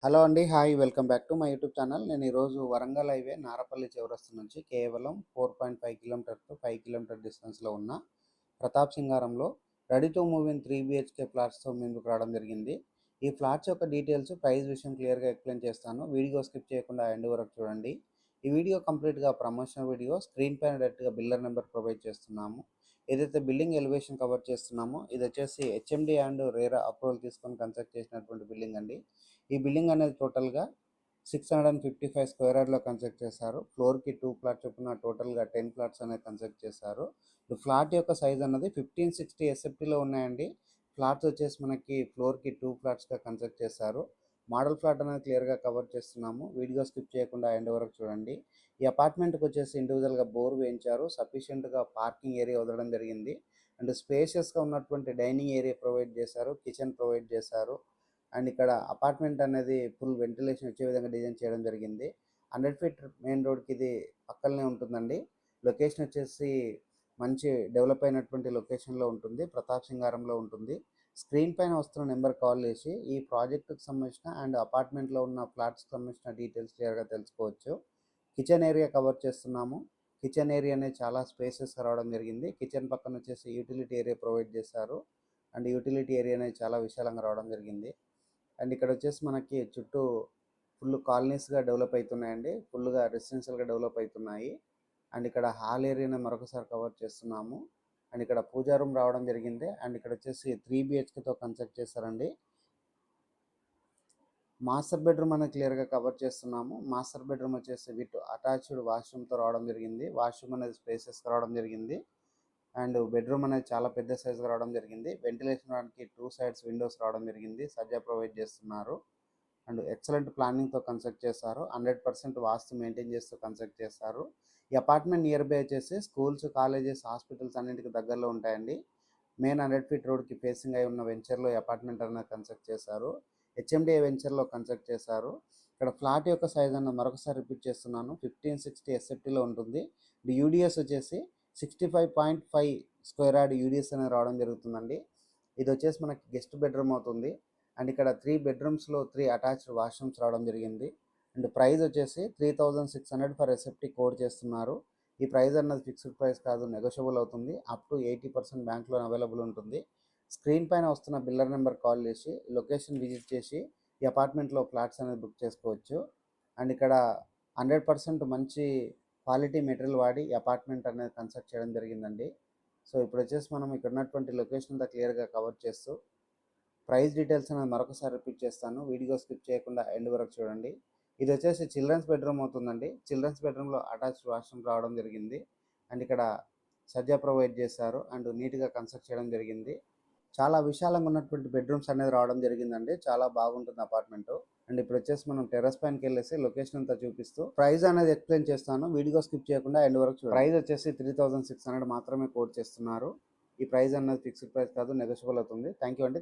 Hello అండి. Hi. Welcome back to my YouTube channel. నేను ఈరోజు వరంగల్ హైవే నారపల్లి చౌరస్తా నుంచి కేవలం 4.5 కిలోమీటర్ టు 5 కిలోమీటర్ డిస్టెన్స్‌లో ఉన్న ప్రతాప్ సింగారంలో ready to move in 3 BHK ఫ్లాట్స్‌తో ముందుకు రావడం జరిగింది. ఈ ఫ్లాట్స్ యొక్క డీటెయిల్స్, ప్రైస్ విషయం క్లియర్‌గా ఎక్స్‌ప్లెయిన్ చేస్తాను. వీడియో స్కిప్ చేయకుండా ఎండ్ వరకు చూడండి. ఈ వీడియో కంప్లీట్‌గా ప్రమోషనల్ వీడియో. స్క్రీన్ పైన డైరెక్ట్‌గా బిల్డర్ నెంబర్ ప్రొవైడ్ చేస్తున్నాము. ఏదైతే బిల్డింగ్ ఎలివేషన్ కవర్ చేస్తున్నామో ఇది వచ్చేసి హెచ్ఎండి అండ్ రేరా అప్రూవల్ తీసుకొని కన్స్ట్రక్ట్ చేసినటువంటి బిల్డింగ్ అండి. ఈ బిల్డింగ్ అనేది టోటల్‌గా 655 స్క్వేర్ యార్డ్‌లో కన్స్ట్రక్ట్ చేశారు. ఫ్లోర్‌కి 2 ఫ్లాట్స్ చొప్పున టోటల్‌గా 10 ఫ్లాట్స్ అనేది కన్స్ట్రక్ట్ చేశారు. ఈ ఫ్లాట్ యొక్క సైజ్ అన్నది 1560 ఎస్ఎఫ్టీలో ఉన్నాయండి. ఫ్లాట్స్ వచ్చేసి మనకి ఫ్లోర్‌కి 2 ఫ్లాట్స్‌గా కన్స్ట్రక్ట్ చేశారు. మోడల్ ఫ్లాట్ అనేది క్లియర్‌గా కవర్ చేస్తున్నాము. వీడియో స్కిప్ చేయకుండా ఎండ్ వరకు చూడండి. ఈ అపార్ట్మెంట్‌కి వచ్చేసి ఇండివిజువల్‌గా బోర్ వేయించారు. సఫిషియెంట్‌గా పార్కింగ్ ఏరియా వదలడం జరిగింది. అండ్ స్పేషియస్‌గా ఉన్నటువంటి డైనింగ్ ఏరియా ప్రొవైడ్ చేశారు. కిచెన్ ప్రొవైడ్ చేశారు. అండ్ ఇక్కడ అపార్ట్మెంట్ అనేది ఫుల్ వెంటిలేషన్ వచ్చే విధంగా డిజైన్ చేయడం జరిగింది. 100 ఫీట్ మెయిన్ రోడ్కి ఇది పక్కనే ఉంటుందండి. లొకేషన్ వచ్చేసి మంచి డెవలప్ అయినటువంటి లొకేషన్లో ఉంటుంది. ప్రతాప్ సింగారంలో ఉంటుంది. స్క్రీన్ పైన వస్తున్న నెంబర్ కాల్ చేసి ఈ ప్రాజెక్టుకు సంబంధించిన అండ్ అపార్ట్మెంట్లో ఉన్న ఫ్లాట్స్కి సంబంధించిన డీటెయిల్స్ క్లియర్గా తెలుసుకోవచ్చు. కిచెన్ ఏరియా కవర్ చేస్తున్నాము. కిచెన్ ఏరియా అనేది చాలా స్పేసెస్గా రావడం జరిగింది. కిచెన్ పక్కన వచ్చేసి యూటిలిటీ ఏరియా ప్రొవైడ్ చేశారు. అండ్ యూటిలిటీ ఏరియా అనేది చాలా విశాలంగా రావడం జరిగింది. అండ్ ఇక్కడ వచ్చేసి మనకి చుట్టూ ఫుల్ కాలనీస్గా డెవలప్ అవుతున్నాయండి. ఫుల్గా రెసిడెన్షియల్గా డెవలప్ అవుతున్నాయి. అండ్ ఇక్కడ హాల్ ఏరియాని మరొకసారి కవర్ చేస్తున్నాము. అండ్ ఇక్కడ పూజా రూమ్ రావడం జరిగింది. అండ్ ఇక్కడ వచ్చేసి 3 బిహెచ్కేతో కన్స్ట్రక్ట్ చేశారండి. మాస్టర్ బెడ్రూమ్ అనేది క్లియర్గా కవర్ చేస్తున్నాము. మాస్టర్ బెడ్రూమ్ వచ్చేసి విత్ అటాచ్డ్ వాష్రూమ్తో రావడం జరిగింది. వాష్రూమ్ అనేది స్పేసెస్గా రావడం జరిగింది. అండ్ బెడ్రూమ్ అనేది చాలా పెద్ద సైజుగా రావడం జరిగింది. వెంటిలేషన్ రావడానికి 2 సైడ్స్ విండోస్ రావడం జరిగింది. సజ్జా ప్రొవైడ్ చేస్తున్నారు. అండ్ ఎక్సలెంట్ ప్లానింగ్తో కన్స్ట్రక్ట్ చేశారు. 100% వాస్తు మెయింటైన్ చేస్తూ కన్స్ట్రక్ట్ చేశారు. ఈ అపార్ట్మెంట్ నియర్ బై వచ్చేసి స్కూల్స్, కాలేజెస్, హాస్పిటల్స్ అన్నింటికి దగ్గరలో ఉంటాయండి. మెయిన్ 100 ఫీట్ రోడ్కి ఫేసింగ్ అయి ఉన్న వెంచర్లో ఈ అపార్ట్మెంట్ అనేది కన్స్ట్రక్ట్ చేశారు. హెచ్ఎండిఏ వెంచర్లో కన్స్ట్రక్ట్ చేశారు. ఇక్కడ ఫ్లాట్ యొక్క సైజ్ అన్న మరొకసారి రిపీట్ చేస్తున్నాను. 1560 ఎస్ఎఫ్టీలో ఉంటుంది. యూడిఎస్ వచ్చేసి 65.5 స్క్వేర్ యార్డ్ యూడిఎస్ అనేది రావడం జరుగుతుందండి. ఇది వచ్చేసి మనకి గెస్ట్ బెడ్రూమ్ అవుతుంది. అండ్ ఇక్కడ 3 బెడ్రూమ్స్లో 3 అటాచ్డ్ వాష్రూమ్స్ రావడం జరిగింది. అండ్ ప్రైస్ వచ్చేసి 3600 ఫర్ ఎస్ఎఫ్టీ కోడ్ చేస్తున్నారు. ఈ ప్రైస్ అన్నది ఫిక్స్డ్ ప్రైస్ కాదు, నెగోషియబుల్ అవుతుంది. Up to 80% bank loan available ఉంటుంది. స్క్రీన్ పైన వస్తున్న బిల్డర్ నెంబర్ కాల్ చేసి లొకేషన్ విజిట్ చేసి ఈ అపార్ట్మెంట్లో ఫ్లాట్స్ అనేది బుక్ చేసుకోవచ్చు. అండ్ ఇక్కడ 100% మంచి క్వాలిటీ మెటీరియల్ వాడి ఈ అపార్ట్మెంట్ అనేది కన్స్ట్రక్ట్ చేయడం జరిగిందండి. సో ఇప్పుడు వచ్చేసి మనం ఇక్కడ ఉన్నటువంటి లొకేషన్ అంతా క్లియర్గా కవర్ చేస్తూ ప్రైస్ డీటెయిల్స్ అనేది మరొకసారి రిపీట్ చేస్తాను. వీడియో స్కిప్ చేయకుండా ఎండ్ వరకు చూడండి. ఇది వచ్చేసి చిల్డ్రన్స్ బెడ్రూమ్ అవుతుందండి. చిల్డ్రన్స్ బెడ్రూమ్లో అటాచ్డ్ వాష్రూమ్ రావడం జరిగింది. అండ్ ఇక్కడ సజ్జా ప్రొవైడ్ చేశారు. అండ్ నీట్గా కన్స్ట్రక్ట్ చేయడం జరిగింది. చాలా విశాలంగా ఉన్నటువంటి బెడ్రూమ్స్ అనేది రావడం జరిగిందండి. చాలా బాగుంటుంది అపార్ట్మెంట్. అండ్ ఇప్పుడు వచ్చేసి మనం టెర్రస్ పైనకి వెళ్ళేసి లొకేషన్ అంతా చూపిస్తూ ప్రైస్ అనేది ఎక్స్ప్లెయిన్ చేస్తాను. వీడియో స్కిప్ చేయకుండా ఎండ్ వరకు చూడండి. ప్రైస్ వచ్చేసి 3600 మాత్రమే కోట్ చేస్తున్నారు. ఈ ప్రైస్ అనేది ఫిక్స్డ్ ప్రైస్ కాదు, నెగోషియబుల్ అవుతుంది. థ్యాంక్ యూ అండి.